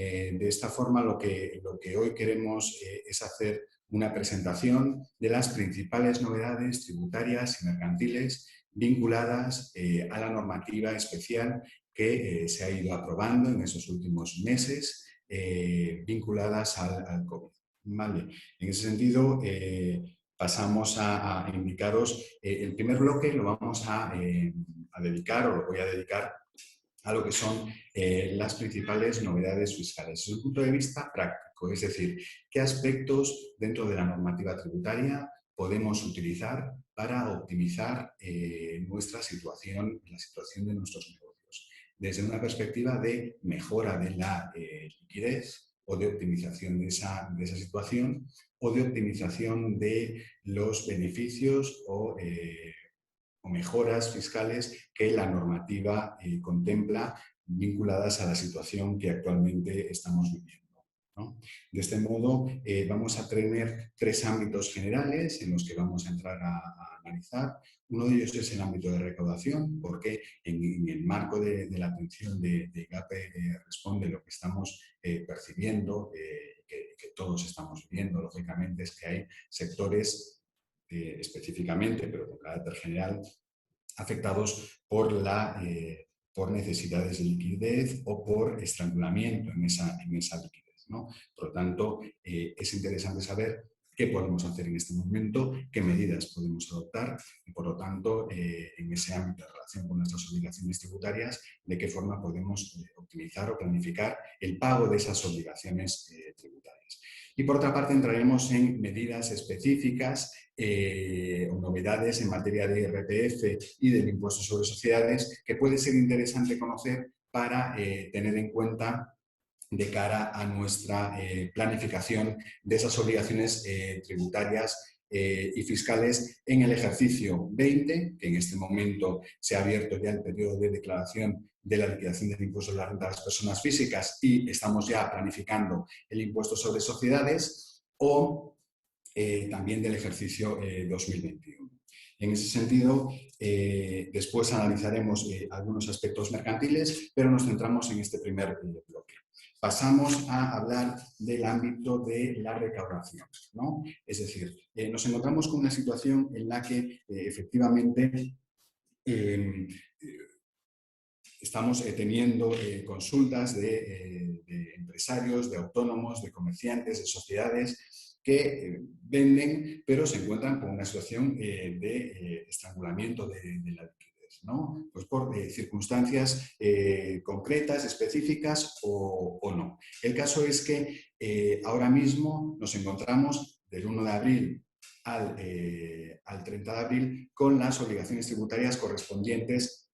De esta forma, lo que hoy queremos es hacer una presentación de las principales novedades tributarias y mercantiles vinculadas a la normativa especial que se ha ido aprobando en esos últimos meses vinculadas al COVID. ¿Vale? En ese sentido, pasamos a indicaros, el primer bloque lo vamos a dedicar, o lo voy a dedicar, a lo que son las principales novedades fiscales desde un punto de vista práctico, es decir, qué aspectos dentro de la normativa tributaria podemos utilizar para optimizar nuestra situación, la situación de nuestros negocios, desde una perspectiva de mejora de la liquidez o de optimización de esa situación o de optimización de los beneficios o mejoras fiscales que la normativa contempla vinculadas a la situación que actualmente estamos viviendo, ¿no? De este modo, vamos a tener tres ámbitos generales en los que vamos a entrar a analizar. Uno de ellos es el ámbito de recaudación, porque en el marco de la atención de IGAPE responde lo que estamos percibiendo, que todos estamos viendo, lógicamente, es que hay sectores específicamente, pero con carácter general, afectados por necesidades de liquidez o por estrangulamiento en esa liquidez, ¿no? Por lo tanto, es interesante saber qué podemos hacer en este momento, qué medidas podemos adoptar y, por lo tanto, en ese ámbito de relación con nuestras obligaciones tributarias, de qué forma podemos optimizar o planificar el pago de esas obligaciones tributarias. Y, por otra parte, entraremos en medidas específicas o novedades en materia de IRPF y del impuesto sobre sociedades que puede ser interesante conocer para tener en cuenta de cara a nuestra planificación de esas obligaciones tributarias y fiscales en el ejercicio 20, que en este momento se ha abierto ya el periodo de declaración de la liquidación del impuesto de la renta de las personas físicas y estamos ya planificando el impuesto sobre sociedades, o también del ejercicio 2021. En ese sentido, después analizaremos algunos aspectos mercantiles, pero nos centramos en este primer bloque. Pasamos a hablar del ámbito de la recaudación, ¿no? Es decir, nos encontramos con una situación en la que efectivamente estamos teniendo consultas de empresarios, de autónomos, de comerciantes, de sociedades que venden, pero se encuentran con una situación de estrangulamiento de la liquidez, ¿no? Pues por circunstancias concretas, específicas o no. El caso es que ahora mismo nos encontramos del 1 de abril al 30 de abril con las obligaciones tributarias correspondientes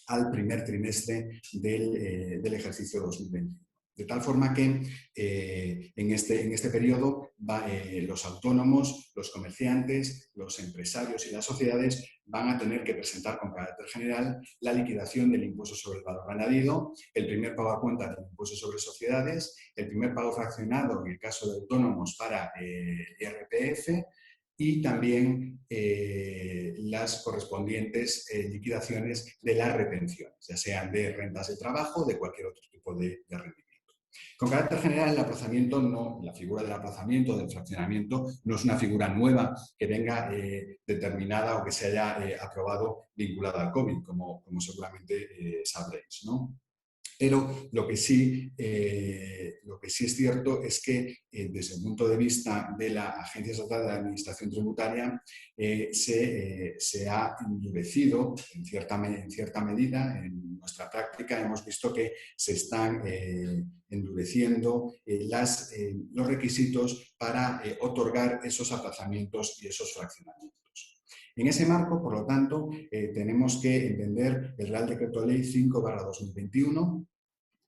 al primer trimestre del ejercicio 2021. De tal forma que en este periodo los autónomos, los comerciantes, los empresarios y las sociedades van a tener que presentar con carácter general la liquidación del impuesto sobre el valor añadido, el primer pago a cuenta del impuesto sobre sociedades, el primer pago fraccionado en el caso de autónomos para IRPF, y también las correspondientes liquidaciones de las retenciones, ya sean de rentas de trabajo o de cualquier otro tipo de rendimiento. Con carácter general, el aplazamiento la figura del aplazamiento, del fraccionamiento, no es una figura nueva que venga determinada o que se haya aprobado vinculada al COVID, como seguramente sabréis, ¿no? Pero lo que sí es cierto es que desde el punto de vista de la Agencia Estatal de Administración Tributaria se ha endurecido en cierta medida. En nuestra práctica hemos visto que se están endureciendo los requisitos para otorgar esos aplazamientos y esos fraccionamientos. En ese marco, por lo tanto, tenemos que entender el Real Decreto Ley 5/2021,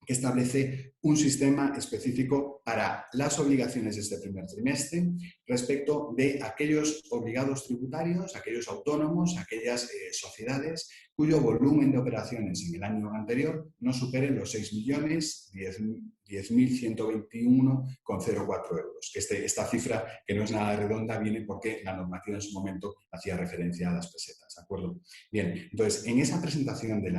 que establece un sistema específico para las obligaciones de este primer trimestre respecto de aquellos obligados tributarios, aquellos autónomos, aquellas sociedades cuyo volumen de operaciones en el año anterior no supere los 6.010.121,04 euros. Esta cifra, que no es nada redonda, viene porque la normativa en su momento hacía referencia a las pesetas, ¿de acuerdo? Bien, entonces, en esa presentación de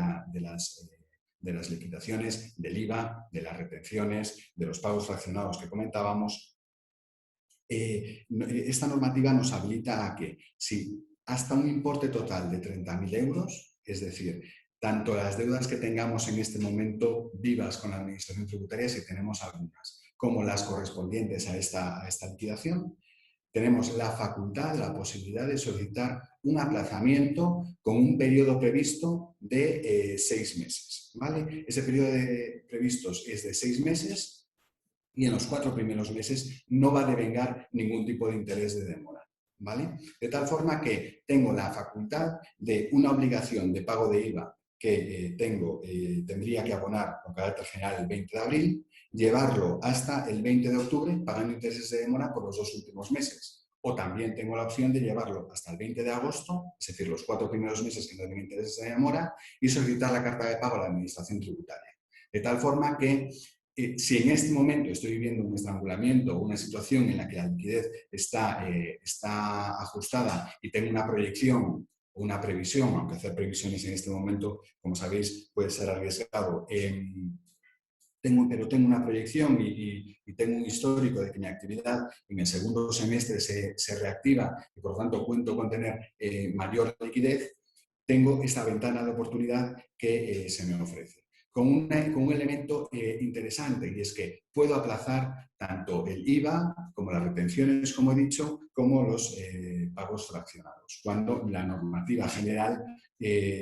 de las liquidaciones, del IVA, de las retenciones, de los pagos fraccionados que comentábamos. Esta normativa nos habilita a que si hasta un importe total de 30.000 euros, es decir, tanto las deudas que tengamos en este momento vivas con la Administración Tributaria, si tenemos algunas, como las correspondientes a esta liquidación, tenemos la facultad, la posibilidad de solicitar un aplazamiento con un periodo previsto de 6 meses. ¿Vale? Ese periodo previsto es de 6 meses y en los 4 primeros meses no va a devengar ningún tipo de interés de demora. ¿Vale? De tal forma que tengo la facultad de una obligación de pago de IVA que tendría que abonar con carácter general el 20 de abril, llevarlo hasta el 20 de octubre pagando intereses de demora por los 2 últimos meses. O también tengo la opción de llevarlo hasta el 20 de agosto, es decir, los 4 primeros meses que no tienen intereses de demora, y solicitar la carta de pago a la Administración Tributaria. De tal forma que si en este momento estoy viviendo un estrangulamiento o una situación en la que la liquidez está ajustada y tengo una proyección o una previsión, aunque hacer previsiones en este momento, como sabéis, puede ser arriesgado, pero tengo una proyección y tengo un histórico de que mi actividad en el segundo semestre se reactiva y por lo tanto cuento con tener mayor liquidez, tengo esta ventana de oportunidad que se me ofrece. Con un elemento interesante, y es que puedo aplazar tanto el IVA como las retenciones, como he dicho, como los pagos fraccionados, cuando la normativa general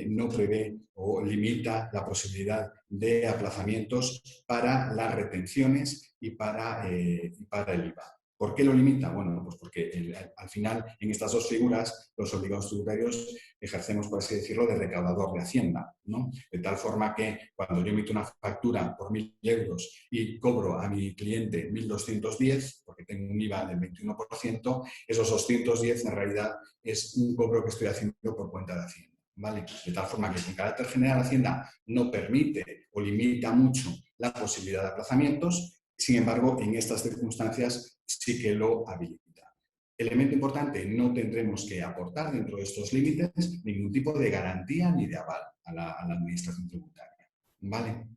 no prevé o limita la posibilidad de aplazamientos para las retenciones y para el IVA. ¿Por qué lo limita? Bueno, pues porque al final en estas dos figuras los obligados tributarios ejercemos, por así decirlo, de recaudador de Hacienda, ¿no? De tal forma que cuando yo emito una factura por 1.000 euros y cobro a mi cliente 1.210, porque tengo un IVA del 21%, esos 210 en realidad es un cobro que estoy haciendo por cuenta de Hacienda. ¿Vale? De tal forma que con carácter general Hacienda no permite o limita mucho la posibilidad de aplazamientos, sin embargo, en estas circunstancias sí que lo habilita. Elemento importante, no tendremos que aportar dentro de estos límites ningún tipo de garantía ni de aval a la Administración Tributaria. ¿Vale?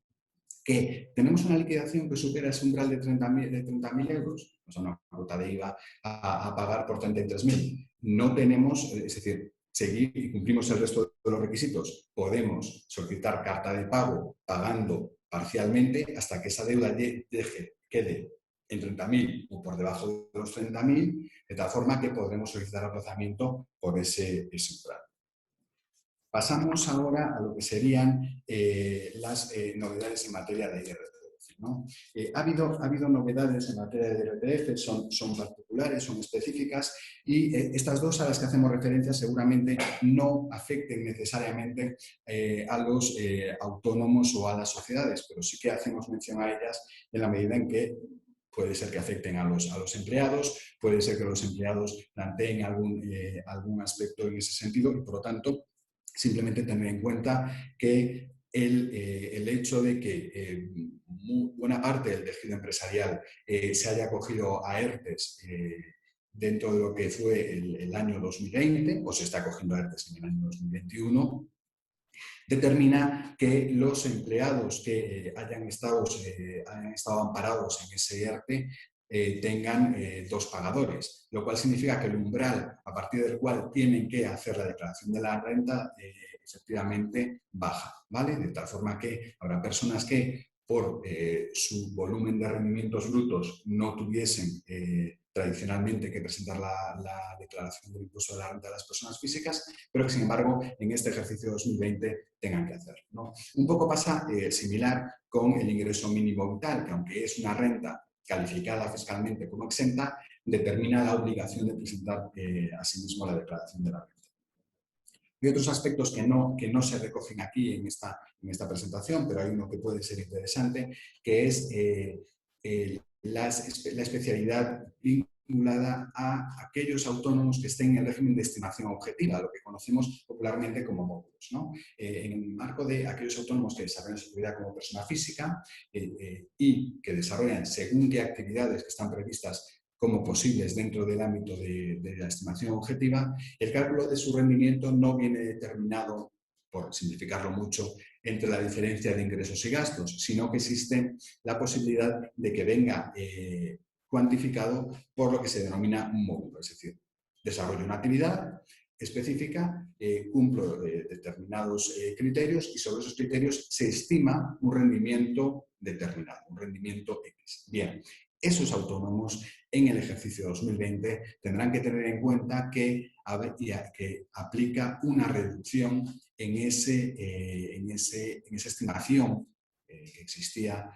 Que tenemos una liquidación que supera ese umbral de 30.000 euros, o sea, una cuota de IVA a pagar por 33.000. No tenemos, es decir, seguir y cumplimos el resto de los requisitos. Podemos solicitar carta de pago pagando parcialmente hasta que esa deuda quede en 30.000 o por debajo de los 30.000, de tal forma que podremos solicitar aplazamiento por ese umbral. Pasamos ahora a lo que serían las novedades en materia de IRPF, ¿no? Ha habido novedades en materia de IRPF, son particulares, son específicas, y estas dos a las que hacemos referencia seguramente no afecten necesariamente a los autónomos o a las sociedades, pero sí que hacemos mención a ellas en la medida en que puede ser que afecten a los empleados, puede ser que los empleados planteen algún aspecto en ese sentido y, por lo tanto, simplemente tener en cuenta que el hecho de que buena parte del tejido empresarial se haya acogido a ERTES dentro de lo que fue el año 2020, o se está acogiendo a ERTES en el año 2021, determina que los empleados que hayan estado amparados en ese ERTE tengan dos pagadores, lo cual significa que el umbral a partir del cual tienen que hacer la declaración de la renta efectivamente baja, ¿vale? De tal forma que habrá personas que por su volumen de rendimientos brutos no tuviesen tradicionalmente que presentar la declaración del impuesto de la renta de las personas físicas, pero que sin embargo en este ejercicio 2020 tengan que hacer, ¿no? Un poco pasa similar con el ingreso mínimo vital, que aunque es una renta calificada fiscalmente como exenta, determina la obligación de presentar asimismo la declaración de la renta. Hay otros aspectos que no se recogen aquí en esta presentación, pero hay uno que puede ser interesante, que es la especialidad vinculada a aquellos autónomos que estén en el régimen de estimación objetiva, lo que conocemos popularmente como módulos, ¿no? En el marco de aquellos autónomos que desarrollan su actividad como persona física y que desarrollan según qué actividades que están previstas como posibles dentro del ámbito de la estimación objetiva, el cálculo de su rendimiento no viene determinado por simplificarlo mucho, entre la diferencia de ingresos y gastos, sino que existe la posibilidad de que venga cuantificado por lo que se denomina un módulo, es decir, desarrollo una actividad específica, cumplo determinados criterios y sobre esos criterios se estima un rendimiento determinado, un rendimiento X. Bien, esos autónomos en el ejercicio 2020 tendrán que tener en cuenta que aplica una reducción en esa estimación que existía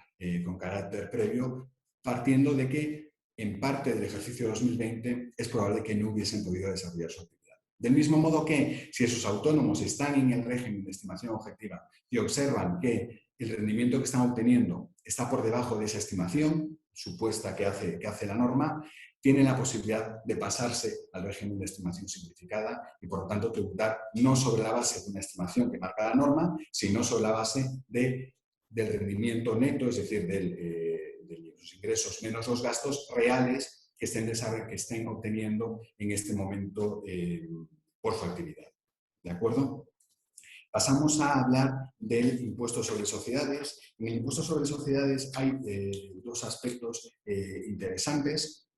con carácter previo, partiendo de que en parte del ejercicio 2020 es probable que no hubiesen podido desarrollar su actividad. Del mismo modo que si esos autónomos están en el régimen de estimación objetiva y observan que el rendimiento que están obteniendo está por debajo de esa estimación supuesta que hace la norma, tienen la posibilidad de pasarse al régimen de estimación simplificada y, por lo tanto, tributar no sobre la base de una estimación que marca la norma, sino sobre la base del rendimiento neto, es decir, de los ingresos menos los gastos reales que estén obteniendo en este momento por su actividad. ¿De acuerdo? Pasamos a hablar del impuesto sobre sociedades. En el impuesto sobre sociedades hay dos aspectos interesantes.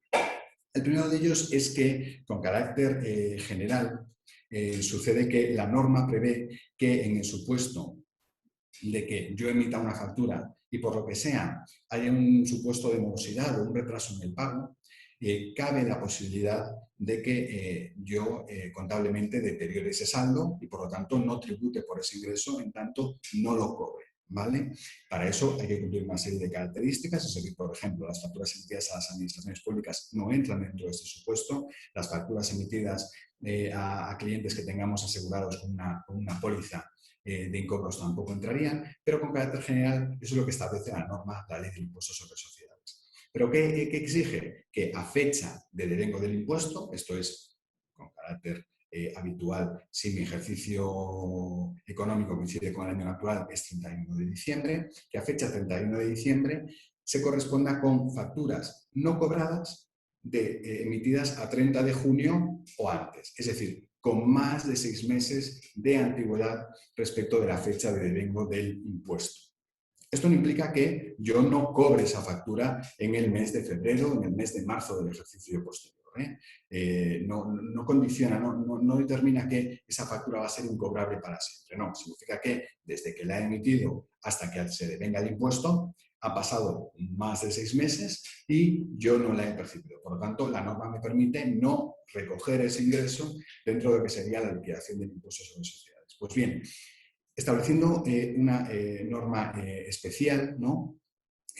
El primero de ellos es que, con carácter general, sucede que la norma prevé que en el supuesto de que yo emita una factura y por lo que sea haya un supuesto de morosidad o un retraso en el pago, cabe la posibilidad de que yo contablemente deteriore ese saldo y por lo tanto no tribute por ese ingreso en tanto no lo cobre. ¿Vale? Para eso hay que cumplir una serie de características, es decir, por ejemplo, las facturas emitidas a las administraciones públicas no entran dentro de este supuesto, las facturas emitidas a clientes que tengamos asegurados con una póliza de incobros tampoco entrarían, pero con carácter general eso es lo que establece la norma, la ley del impuesto sobre sociedades. ¿Pero qué exige? Que a fecha de devengo del impuesto, esto es con carácter habitual, si mi ejercicio económico coincide con el año natural, es 31 de diciembre, que a fecha 31 de diciembre se corresponda con facturas no cobradas emitidas a 30 de junio o antes. Es decir, con más de 6 meses de antigüedad respecto de la fecha de devengo del impuesto. Esto no implica que yo no cobre esa factura en el mes de febrero, en el mes de marzo del ejercicio posterior. No condiciona, no determina que esa factura va a ser incobrable para siempre. No, significa que desde que la he emitido hasta que se devenga el impuesto, ha pasado más de 6 meses y yo no la he percibido. Por lo tanto, la norma me permite no recoger ese ingreso dentro de lo que sería la liquidación del impuesto sobre sociedades. Pues bien, estableciendo una norma especial, ¿no?,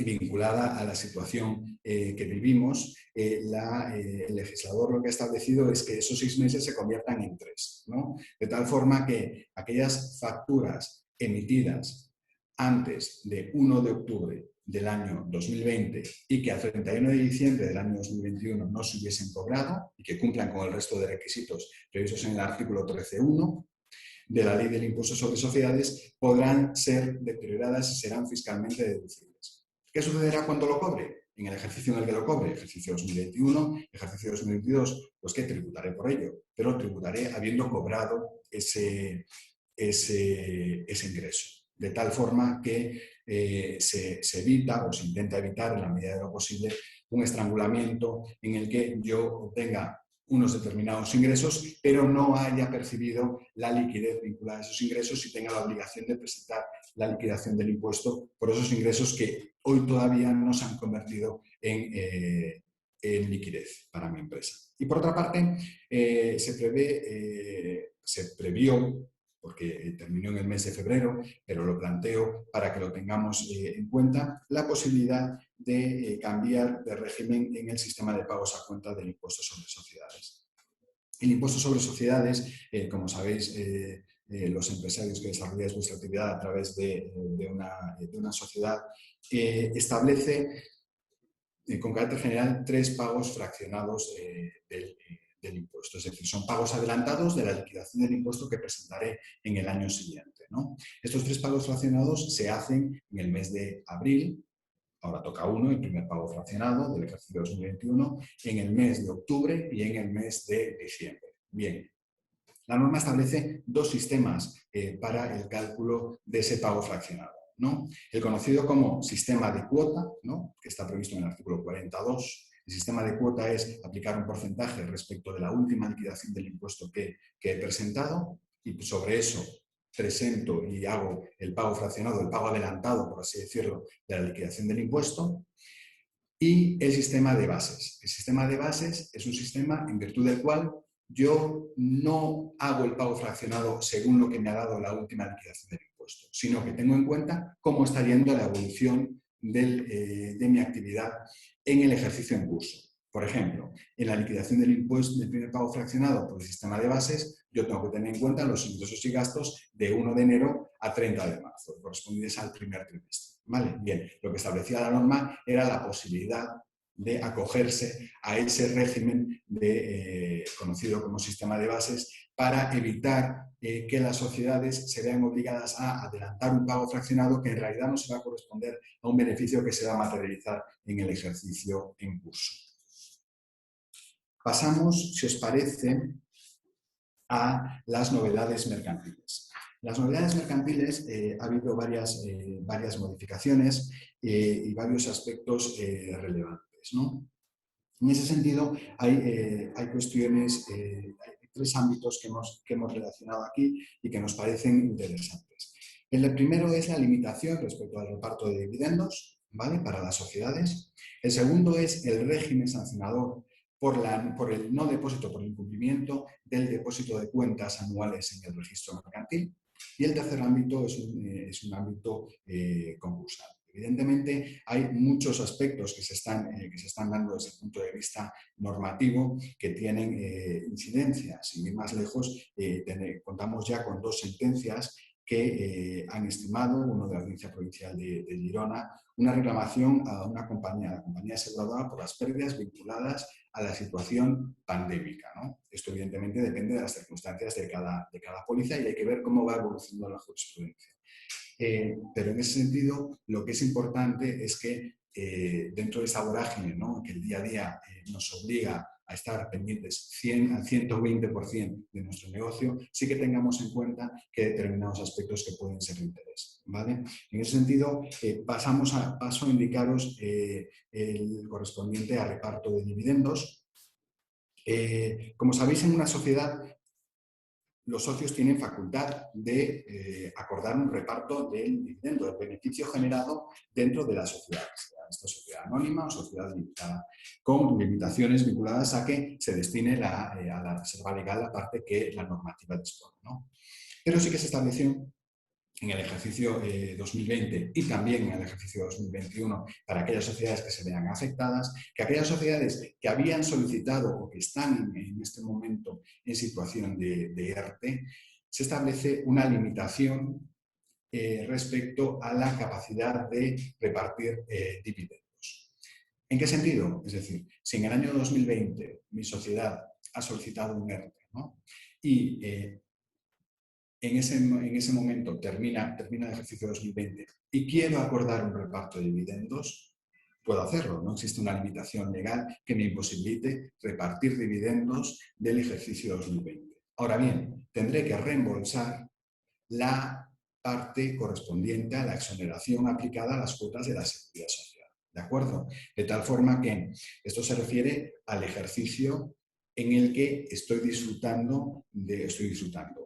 vinculada a la situación que vivimos, el legislador lo que ha establecido es que esos 6 meses se conviertan en 3, ¿no? De tal forma que aquellas facturas emitidas antes de 1 de octubre del año 2020 y que a 31 de diciembre del año 2021 no se hubiesen cobrado y que cumplan con el resto de requisitos previstos en el artículo 13.1 de la ley del impuesto sobre sociedades, podrán ser deterioradas y serán fiscalmente deducibles. ¿Qué sucederá cuando lo cobre? En el ejercicio en el que lo cobre, ejercicio 2021, ejercicio 2022, pues que tributaré por ello, pero tributaré habiendo cobrado ese ingreso. De tal forma que se evita o se intenta evitar en la medida de lo posible un estrangulamiento en el que yo obtenga unos determinados ingresos, pero no haya percibido la liquidez vinculada a esos ingresos y tenga la obligación de presentar la liquidación del impuesto por esos ingresos que hoy todavía no se han convertido en liquidez para mi empresa. Y por otra parte, se previó, porque terminó en el mes de febrero, pero lo planteo para que lo tengamos en cuenta, la posibilidad de cambiar de régimen en el sistema de pagos a cuenta del impuesto sobre sociedades. El impuesto sobre sociedades, como sabéis, los empresarios que desarrolláis vuestra actividad a través de una sociedad, establece con carácter general 3 pagos fraccionados del impuesto. Es decir, son pagos adelantados de la liquidación del impuesto que presentaré en el año siguiente, ¿no? Estos 3 pagos fraccionados se hacen en el mes de abril. Ahora toca uno, el primer pago fraccionado del ejercicio 2021, en el mes de octubre y en el mes de diciembre. Bien, La norma establece dos sistemas para el cálculo de ese pago fraccionado, ¿no? El conocido como sistema de cuota, ¿no?, que está previsto en el artículo 42. El sistema de cuota es aplicar un porcentaje respecto de la última liquidación del impuesto que he presentado y sobre eso presento y hago el pago fraccionado, el pago adelantado, por así decirlo, de la liquidación del impuesto. Y el sistema de bases. El sistema de bases es un sistema en virtud del cual yo no hago el pago fraccionado según lo que me ha dado la última liquidación del impuesto, sino que tengo en cuenta cómo está yendo la evolución de mi actividad en el ejercicio en curso. Por ejemplo, en la liquidación del impuesto del primer pago fraccionado por el sistema de bases, yo tengo que tener en cuenta los ingresos y gastos de 1 de enero a 30 de marzo, correspondientes al primer trimestre. ¿Vale? Bien, lo que establecía la norma era la posibilidad de acogerse a ese régimen conocido como sistema de bases para evitar que las sociedades se vean obligadas a adelantar un pago fraccionado que en realidad no se va a corresponder a un beneficio que se va a materializar en el ejercicio en curso. Pasamos, si os parece, a las novedades mercantiles. Las novedades mercantiles ha habido varias modificaciones y varios aspectos relevantes, ¿no? En ese sentido, hay cuestiones, hay 3 ámbitos que hemos relacionado aquí y que nos parecen interesantes. El primero es la limitación respecto al reparto de dividendos, ¿vale?, para las sociedades. El segundo es el régimen sancionador por el no depósito, por el incumplimiento del depósito de cuentas anuales en el registro mercantil. Y el tercer ámbito es un ámbito concursal. Evidentemente, hay muchos aspectos que se están dando desde el punto de vista normativo que tienen incidencia. Sin ir más lejos, contamos ya con 2 sentencias que han estimado, uno de la Audiencia Provincial de Girona, una reclamación a la compañía aseguradora por las pérdidas vinculadas a la situación pandémica, ¿no? Esto evidentemente depende de las circunstancias de cada póliza y hay que ver cómo va evolucionando la jurisprudencia. Pero en ese sentido, lo que es importante es que dentro de esa vorágine, ¿no?, que el día a día nos obliga a estar pendientes al 120% de nuestro negocio, sí que tengamos en cuenta que determinados aspectos que pueden ser de interés, ¿vale? En ese sentido, paso a indicaros el correspondiente a reparto de dividendos. Como sabéis, en una sociedad los socios tienen facultad de acordar un reparto del dividendo, del beneficio generado dentro de la sociedad, sea esta sociedad anónima o sociedad limitada, con limitaciones vinculadas a que se destine a la reserva legal la parte que la normativa dispone, ¿no? Pero sí que se estableció en el ejercicio 2020 y también en el ejercicio 2021 para aquellas sociedades que se vean afectadas, que aquellas sociedades que habían solicitado o que están en este momento en situación de ERTE, se establece una limitación respecto a la capacidad de repartir dividendos. ¿En qué sentido? Es decir, si en el año 2020 mi sociedad ha solicitado un ERTE, ¿no?, y en ese momento termina el ejercicio 2020 y quiero acordar un reparto de dividendos, puedo hacerlo. No existe una limitación legal que me imposibilite repartir dividendos del ejercicio 2020. Ahora bien, tendré que reembolsar la parte correspondiente a la exoneración aplicada a las cuotas de la Seguridad Social. ¿De acuerdo? De tal forma que esto se refiere al ejercicio en el que estoy disfrutando.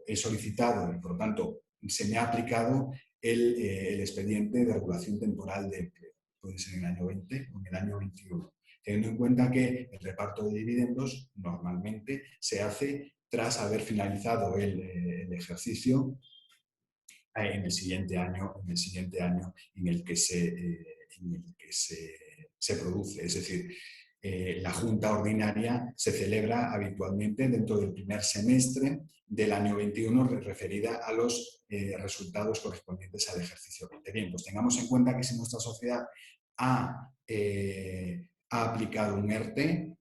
He solicitado y, por lo tanto, se me ha aplicado el expediente de regulación temporal de empleo. Puede ser en el año 20 o en el año 21. Teniendo en cuenta que el reparto de dividendos normalmente se hace tras haber finalizado el ejercicio en el siguiente año en el que se produce. Es decir, la Junta Ordinaria se celebra habitualmente dentro del primer semestre del año 21, referida a los resultados correspondientes al ejercicio 20. Bien, pues tengamos en cuenta que si nuestra sociedad ha aplicado un ERTE,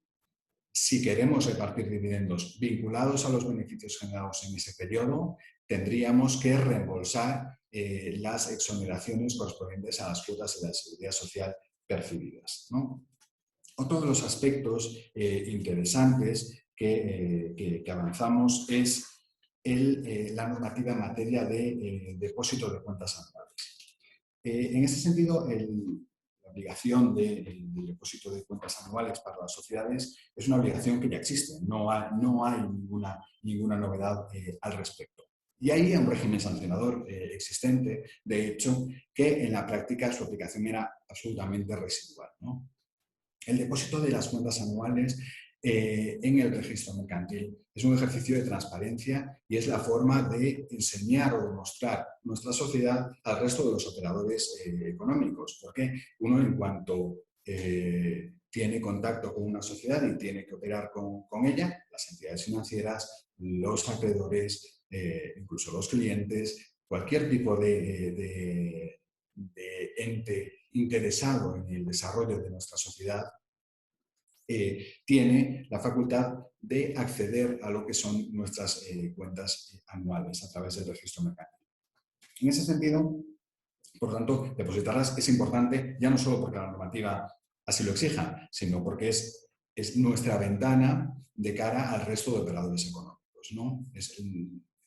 si queremos repartir dividendos vinculados a los beneficios generados en ese periodo, tendríamos que reembolsar las exoneraciones correspondientes a las cuotas de la Seguridad Social percibidas, ¿no? Otro de los aspectos interesantes que avanzamos es la normativa en materia de depósito de cuentas anuales. En ese sentido, la obligación del depósito de cuentas anuales para las sociedades es una obligación que ya existe, no hay ninguna novedad al respecto. Y hay un régimen sancionador existente, de hecho, que en la práctica su aplicación era absolutamente residual, ¿no? El depósito de las cuentas anuales en el registro mercantil es un ejercicio de transparencia y es la forma de enseñar o demostrar nuestra sociedad al resto de los operadores económicos, porque uno, en cuanto tiene contacto con una sociedad y tiene que operar con ella, las entidades financieras, los acreedores, incluso los clientes, cualquier tipo de ente interesado en el desarrollo de nuestra sociedad, tiene la facultad de acceder a lo que son nuestras cuentas anuales a través del registro mercantil. En ese sentido, por tanto, depositarlas es importante ya no solo porque la normativa así lo exija, sino porque es nuestra ventana de cara al resto de operadores económicos, ¿no? Es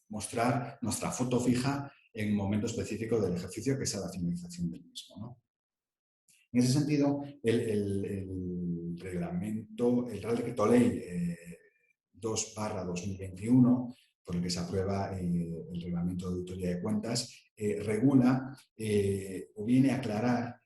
mostrar nuestra foto fija en un momento específico del ejercicio, que es la finalización del mismo, ¿no? En ese sentido, el Real Decreto Ley 2/2021, por el que se aprueba el Reglamento de Auditoría de Cuentas, regula o viene a aclarar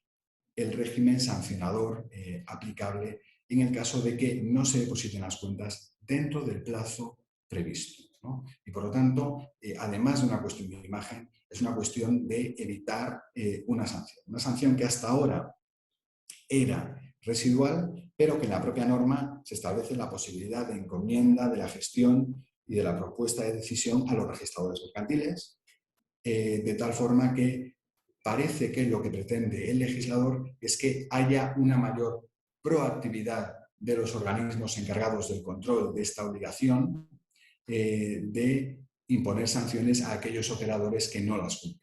el régimen sancionador aplicable en el caso de que no se depositen las cuentas dentro del plazo previsto, ¿no? Y por lo tanto, además de una cuestión de imagen, es una cuestión de evitar una sanción que hasta ahora era residual, pero que en la propia norma se establece la posibilidad de encomienda de la gestión y de la propuesta de decisión a los registradores mercantiles, de tal forma que parece que lo que pretende el legislador es que haya una mayor proactividad de los organismos encargados del control de esta obligación de imponer sanciones a aquellos operadores que no las cumplan.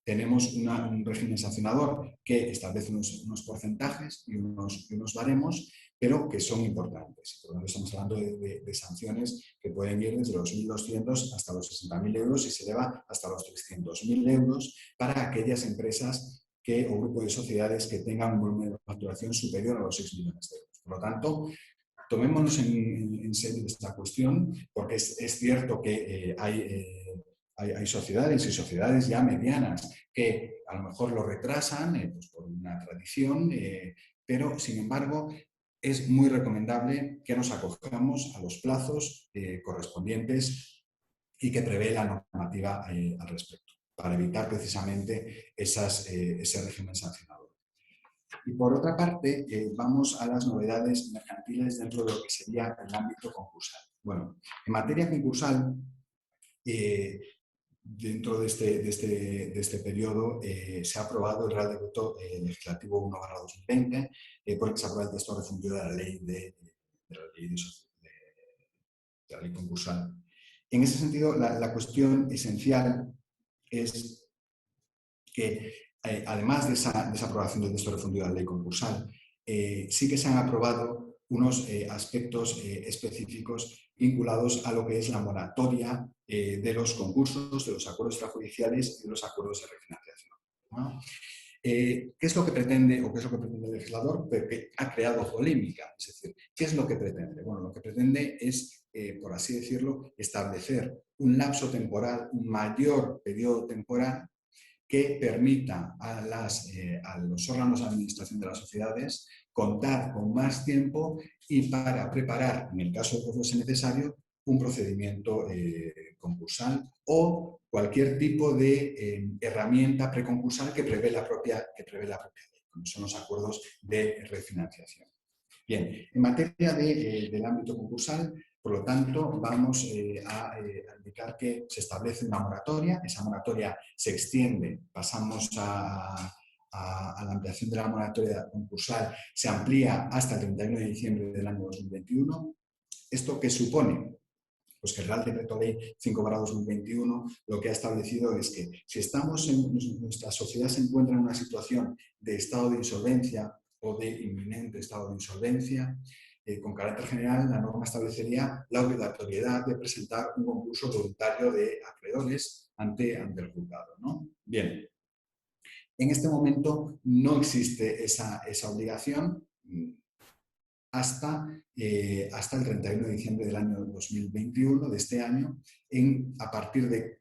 Tenemos un régimen sancionador que establece unos porcentajes y unos baremos, pero que son importantes. Por lo tanto, estamos hablando de sanciones que pueden ir desde los 1.200 hasta los 60.000 euros y se eleva hasta los 300.000 euros para aquellas empresas o grupos de sociedades que tengan un volumen de facturación superior a los 6 millones de euros. Por lo tanto, tomémonos en serio esta cuestión, porque es cierto que hay sociedades y sociedades ya medianas que a lo mejor lo retrasan pues por una tradición, pero sin embargo es muy recomendable que nos acojamos a los plazos correspondientes y que prevé la normativa al respecto, para evitar precisamente ese régimen sancionador. Y por otra parte, vamos a las novedades mercantiles dentro de lo que sería el ámbito concursal. Bueno, en materia concursal, dentro de este periodo se ha aprobado el Real Decreto Legislativo 1/2020, por el que se aprueba el texto refundido de la ley concursal. En ese sentido, la cuestión esencial es que, además de esa aprobación del texto refundido de la ley concursal, sí que se han aprobado unos aspectos específicos vinculados a lo que es la moratoria de los concursos, de los acuerdos extrajudiciales y de los acuerdos de refinanciación, ¿no? ¿Qué es lo que pretende o qué es lo que pretende el legislador? Porque ha creado polémica. Es decir, ¿qué es lo que pretende? Bueno, lo que pretende es, por así decirlo, establecer un lapso temporal, un mayor periodo temporal que permita a los órganos de administración de las sociedades contar con más tiempo y para preparar, en el caso de que fuese necesario, un procedimiento concursal o cualquier tipo de herramienta preconcursal que prevé la propia ley, como son los acuerdos de refinanciación. Bien, en materia del ámbito concursal, por lo tanto, vamos a indicar que se establece una moratoria. Esa moratoria se extiende, pasamos a la ampliación de la moratoria concursal, se amplía hasta el 31 de diciembre del año 2021. ¿Esto qué supone? Pues que el Real Decreto Ley 5/2021 lo que ha establecido es que si nuestra sociedad se encuentra en una situación de estado de insolvencia o de inminente estado de insolvencia, con carácter general, la norma establecería la obligatoriedad de presentar un concurso voluntario de acreedores ante el juzgado, ¿no? Bien, en este momento no existe esa obligación hasta el 31 de diciembre del año 2021, de este año, a partir de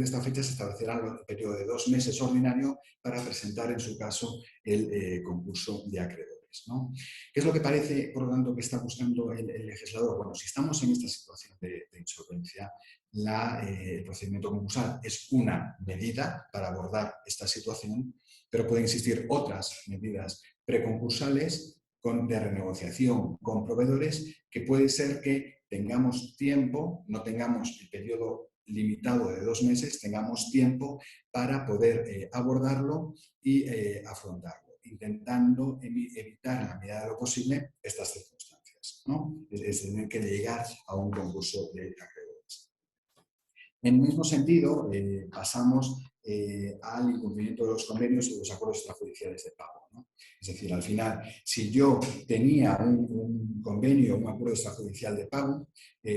esta fecha se establecerá el periodo de 2 meses ordinario para presentar, en su caso, el concurso de acreedores, ¿no? ¿Qué es lo que parece, por lo tanto, que está buscando el legislador? Bueno, si estamos en esta situación de insolvencia, el procedimiento concursal es una medida para abordar esta situación, pero pueden existir otras medidas preconcursales de renegociación con proveedores, que puede ser que tengamos tiempo, no tengamos el periodo limitado de 2 meses, tengamos tiempo para poder abordarlo y afrontarlo, intentando evitar en la medida de lo posible estas circunstancias, ¿no? Es tener que llegar a un concurso de acreedores. En el mismo sentido, pasamos al incumplimiento de los convenios y de los acuerdos extrajudiciales de pago, ¿no? Es decir, al final, si yo tenía un convenio, un acuerdo extrajudicial de pago,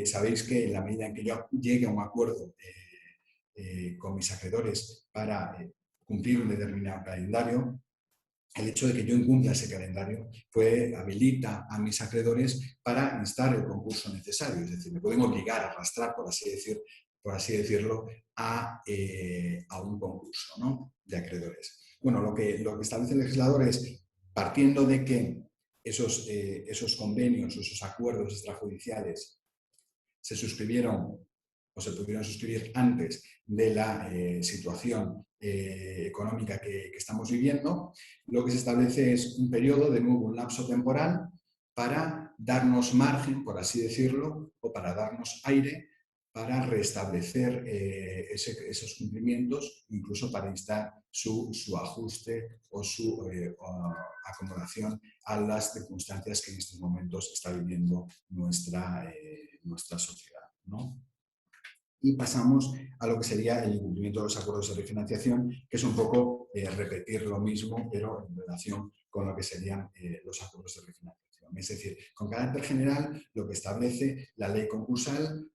sabéis que en la medida en que yo llegue a un acuerdo con mis acreedores para cumplir un determinado calendario, el hecho de que yo incumpla ese calendario habilita a mis acreedores para instar el concurso necesario. Es decir, me pueden obligar a arrastrar, por así decirlo, a un concurso, ¿no?, de acreedores. Bueno, lo que establece el legislador es, partiendo de que esos convenios, esos acuerdos extrajudiciales se suscribieron o se pudieron suscribir antes de la situación económica que estamos viviendo, lo que se establece es un periodo, de nuevo un lapso temporal, para darnos margen, por así decirlo, o para darnos aire para restablecer esos cumplimientos, incluso para instar su ajuste o su acomodación a las circunstancias que en estos momentos está viviendo nuestra sociedad, ¿no? Y pasamos a lo que sería el incumplimiento de los acuerdos de refinanciación, que es un poco repetir lo mismo, pero en relación con lo que serían los acuerdos de refinanciación. Es decir, con carácter general, lo que establece la ley concursal,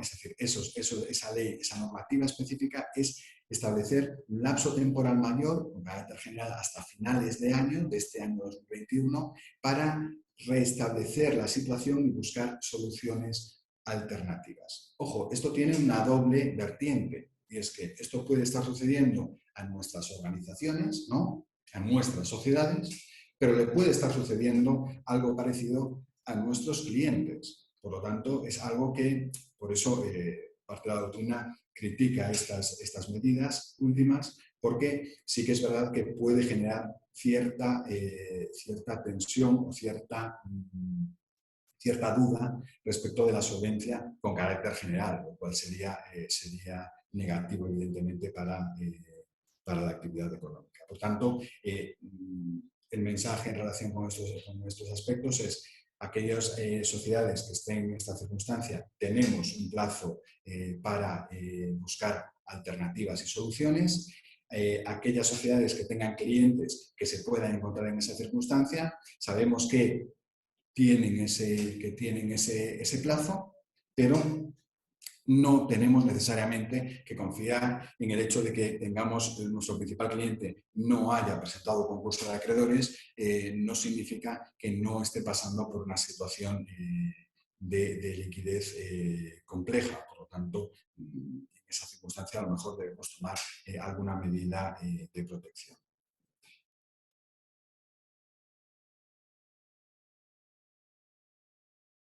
es decir, esa ley, esa normativa específica es establecer un lapso temporal mayor, con carácter general hasta finales de año, de este año 2021, para restablecer la situación y buscar soluciones alternativas. Ojo, esto tiene una doble vertiente, y es que esto puede estar sucediendo a nuestras organizaciones, ¿no?, a nuestras sociedades, pero le puede estar sucediendo algo parecido a nuestros clientes. Por lo tanto, es algo que, por eso, parte de la doctrina critica estas medidas últimas, porque sí que es verdad que puede generar cierta tensión o cierta duda respecto de la solvencia con carácter general, lo cual sería negativo, evidentemente, para la actividad económica. Por tanto, el mensaje en relación con estos aspectos es: aquellas sociedades que estén en esta circunstancia, tenemos un plazo para buscar alternativas y soluciones. Aquellas sociedades que tengan clientes que se puedan encontrar en esa circunstancia, sabemos que tienen ese plazo, pero no tenemos necesariamente que confiar en el hecho de que nuestro principal cliente no haya presentado concurso de acreedores. No significa que no esté pasando por una situación de liquidez compleja. Por lo tanto, en esa circunstancia a lo mejor debemos tomar alguna medida de protección.